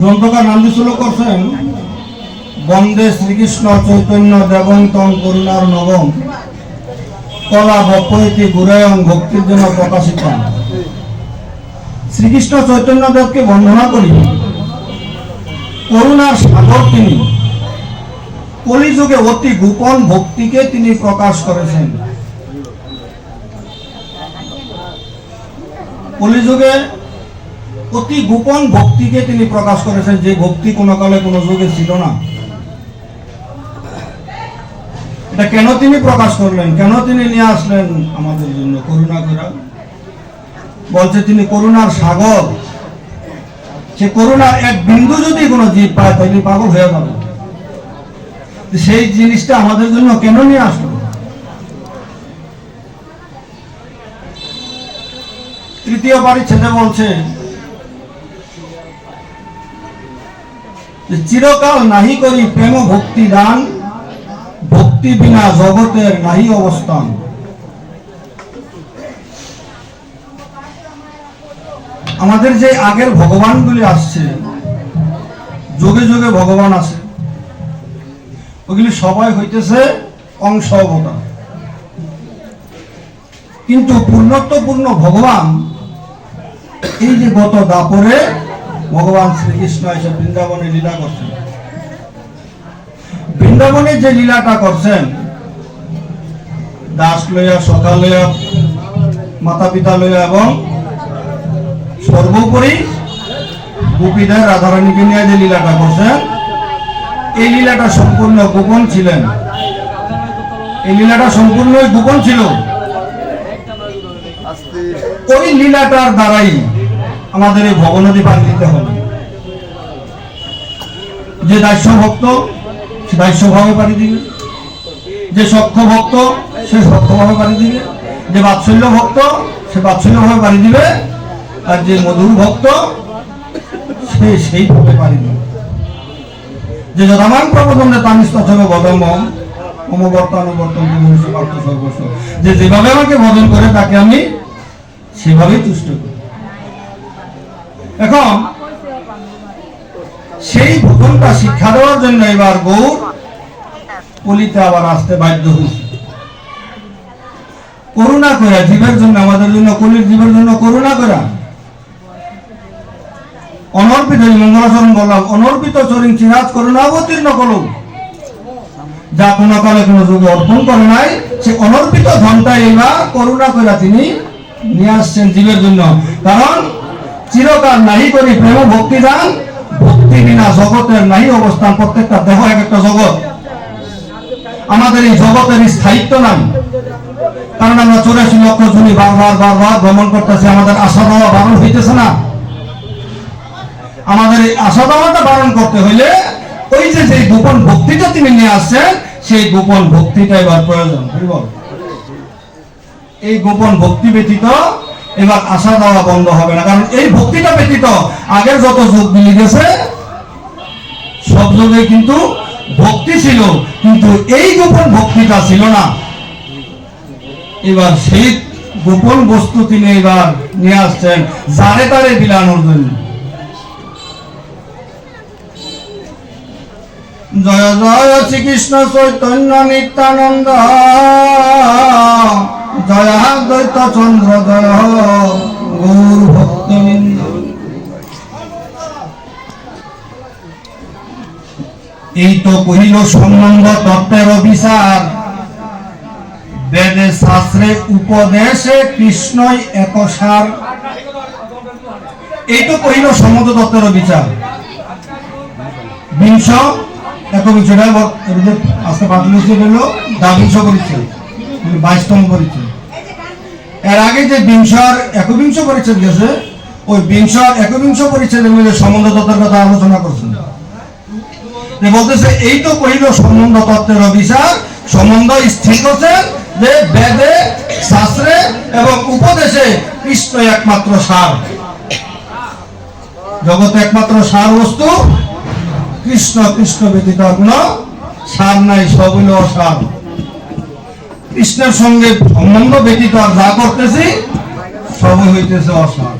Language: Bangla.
গ্রন্থকার নান্দি শ্লোক করছেন বন্দে শ্রীকৃষ্ণ চৈতন্য দেবন্তং করুণার নবম কলা বপৈতি গুরয়ং ভক্তির জন্য প্রকাশিত। শ্রীকৃষ্ণ চৈতন্য দেবকে বন্দনা করি, করুণার সাগর তিনি, কলিযুগে অতি গোপন ভক্তিকে তিনি প্রকাশ করেছেন। কলিযুগে অতি গোপন ভক্তিকে তিনি প্রকাশ করেছেন, যে ভক্তি কোনো কালে কোনো যুগে ছিল না। এটা কেন তিনি প্রকাশ করলেন, কেন তিনি নিয়ে আসলেন আমাদের জন্য করুণা করে? বলছে তিনি করুণার সাগর। সে করুণার এক বিন্দু যদি কোনো জীব পায় তাহলে পাগল হয়ে যাবে। সেই জিনিসটা আমাদের জন্য কেন নিয়ে আসলো? তৃতীয় পরিচ্ছেদে বলছে চিরকাল নাহি করি প্রেম ভক্তি দান, ভক্তি বিনা জগতের নাহি অবস্থান। আমাদের যে আগের ভগবানগুলি আসছে, যুগে যুগে ভগবান আছে, ওগুলি সবাই হইতেছে অংশ অবতার। কিন্তু পূর্ণত্বপূর্ণ ভগবান এই যে গত দাপরে ভগবান শ্রীকৃষ্ণ এসে বৃন্দাবনে লীলা করছেন। বৃন্দাবনে যে লীলাটা করছেন, দাস লইয়া, সখা লইয়া, মাতা পিতা লইয়া এবং সর্বোপরি গোপীদের রাধারানীকে নিয়ে যে লীলাটা করছেন, এই লীলাটা সম্পূর্ণ গোপন ছিলেন। এই লীলাটা সম্পূর্ণ গোপন ছিল। ওই লীলাটার দ্বারাই আমাদের এই ভবনদী পাড়ি দিতে হবে। যে দাস্য ভক্ত সে দাস্যভাবে পাড়ি দিবে, যে সখ্য ভক্ত সে সখ্যভাবে পাড়ি দিবে, যে বাৎসল্য ভক্ত সে বাৎসল্যভাবে পাড়ি দিবে, আর যে মধুর ভক্ত সে সেইভাবে পাড়ি দিবে। যে যথামান প্রবন্ধে তামিস্তবে বদম্বম অমবর্তানুবর্তন সর্বস্ব, যে যেভাবে আমাকে বদন করে তাকে আমি সেভাবেই তুষ্ট করি। এখন সেই ভজনটা শিক্ষা দেওয়ার জন্য এবার গৌর কলিতে আবার আসতে বাধ্য হয়েছে। করুণা করা জীবের জন্য, আমাদের জন্য, কলির জীবের জন্য করুণা করা। অনর্পিত মঙ্গলাচরণ বললাম, অনর্পিত চরিং চিরাজ করুণা অবতীর্ণ করো, যা কোনো কালে কোনো যুগে অর্পণ করে নাই, সে অনর্পিত ধনটা এবার করুণা করা তিনি নিয়ে আসছেন জীবের জন্য। কারণ চিরকাল নাহি করি প্রেম ভক্তি দান, ভক্তি বিনা জগতের নাহি অবস্থান। প্রত্যেকটা দেহ এক একটা জগৎ, আমাদের এই জগতের স্থায়িত্ব নাই। কারণ আমরা 84 লক্ষ জুনি বারবার বারবার ভ্রমণ করতেছি, আমাদের আশা দেওয়া বারণ হইতেছে না। আমাদের এই আশা দেওয়াটা বারণ করতে হইলে ওই যে যে গোপন ভক্তিটা তিনি নিয়ে আসছেন, সেই গোপন ভক্তিটা এবার প্রয়োজন। এই গোপন ভক্তি ব্যতীত এবার আশা দেওয়া বন্ধ হবে না। কারণ এই ভক্তিটা ব্যতীত আগের যত যুগ মিলে গেছে সব যুগে কিন্তু ভক্তি ছিল, কিন্তু এই গোপন ভক্তিটা ছিল না। এবার সেই গোপন বস্তু তিনি এবার নিয়ে আসছেন যারে তারে বিলানোর জন্য। জয় জয় শ্রীকৃষ্ণ চৈতন্য নিত্যানন্দ, জয় দ্বৈত চন্দ্র, জয় গৌর ভক্তবৃন্দ। এই তো কহিল সম্বন্ধ তত্ত্বের বিচার, বেদে শাস্ত্রে উপদেশে কৃষ্ণই একসার। এই তো কহিল সম্বন্ধ তত্ত্বের বিচার। বিংশ একবিংশটা আজকে পাঁচবিংশ হলো দ্বাবিংশ পরিচ্ছেদ, 22তম পরিচ্ছেদ। এর আগে যে বিংশ আর একবিংশ পরিচ্ছেদ গেছে, ওই বিংশ আর একবিংশ পরিচ্ছেদের মধ্যে সম্বন্ধ তত্ত্বের কথা আলোচনা করছেন। বলতেছে এই তো কহিল সম্বন্ধ তত্ত্বের বিচার, সম্বন্ধ স্থির করছেন যে বেদে শাস্ত্রে এবং উপদেশে কৃষ্ণ একমাত্র সার। জগতে একমাত্র সার বস্তু কৃষ্ণ, কৃষ্ণ ব্যতীত কোনো সার নাই, সব হইল অসার। কৃষ্ণের সঙ্গে সম্বন্ধ ব্যতীত আর যা করতেছি সবই হইতেছে অসার।